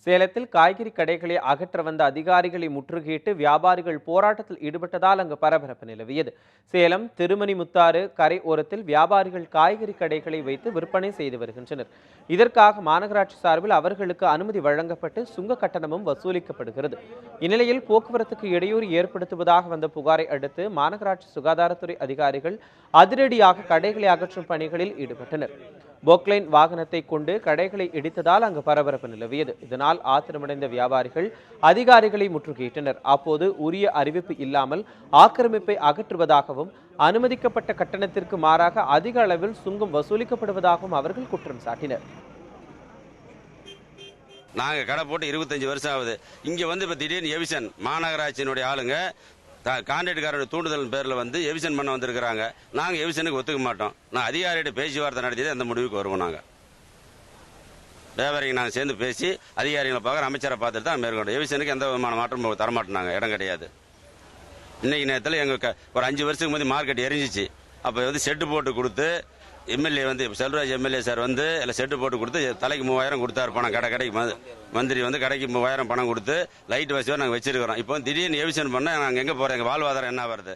சேலத்தில் காய்கறி கடைகளை அகற்ற வந்த அதிகாரிகளை முற்றுகையிட்டு வியாபாரிகள் போராட்டத்தில் ஈடுபட்டதால் அங்கு பரபரப்பு நிலவியது. சேலம் திருமணிமுத்தாறு கரை ஓரத்தில் வியாபாரிகள் காய்கறி கடைகளை வைத்து விற்பனை செய்து வருகின்றனர். இதற்காக மாநகராட்சி சார்பில் அவர்களுக்கு அனுமதி வழங்கப்பட்டு சுங்க கட்டணமும் வசூலிக்கப்படுகிறது. இந்நிலையில் போக்குவரத்துக்கு இடையூறு ஏற்படுத்துவதாக வந்த புகாரை அடுத்து மாநகராட்சி சுகாதாரத்துறை அதிகாரிகள் அதிரடியாக கடைகளை அகற்றும் பணிகளில் ஈடுபட்டனர். போக்லைன் வாகனத்தை கொண்டு கடைகளை இடித்ததால் அங்கு பரபரப்பு நிலவியது. இதனால் ஆத்திரமடைந்த வியாபாரிகள் அதிகாரிகளை முற்றுகையிட்டனர். அப்போது உரிய அறிவிப்பு இல்லாமல் ஆக்கிரமிப்பை அகற்றுவதாகவும் அனுமதிக்கப்பட்ட கட்டணத்திற்கு மாறாக அதிக அளவில் சுங்கம் வசூலிக்கப்படுவதாகவும் அவர்கள் குற்றம் சாட்டினர். நாங்க கடை போட்டு 25 வருஷம் ஆகுது. இங்க இப்ப திடீர்னு எவிசன் மாநகராட்சியினுடைய ஆளுங்க கான்ட்ராக்டுக்காரோட தூண்டுதல் பேர்ல எவிசன் பண்ண வந்திருக்கிறாங்க. நாங்க எவிசனுக்கு ஒத்துக்க மாட்டோம். நான் அதிகாரிகிட்ட பேச்சுவார்த்தை நடத்தி அந்த முடிவுக்கு வருவோம். நாங்க வியாபாரிங்க நாங்கள் சேர்ந்து பேசி அதிகாரிகளை பார்க்குற அமைச்சரை பார்த்துட்டு தான் மேற்கொண்டோம். எவிசனுக்கு எந்த விதமான மாற்றம் தரமாட்டோம். இடம் கிடையாது. இன்னைக்கு நேரத்தில் எங்க ஒரு 5 வருஷத்துக்கு முந்தைய மார்க்கெட் எரிஞ்சிச்சு. அப்போ ஷெட்டு போட்டு கொடுத்து எம்எல்ஏ செல்வராஜ் எம்எல்ஏ சார் எல்லாம் செட்டு போட்டு கொடுத்து தலைக்கு 3000 கொடுத்தாரு பணம். கடைக்கு மந்திரி கடைக்கு 3000 பணம் கொடுத்து லைட் வசதியாக நாங்கள் வச்சிருக்கிறோம். இப்போ திடீர்னு எவிஷன் பண்ண நாங்கள் எங்கே போகிறோம்? எங்கள் வாழ்வாதாரம் என்ன வருது?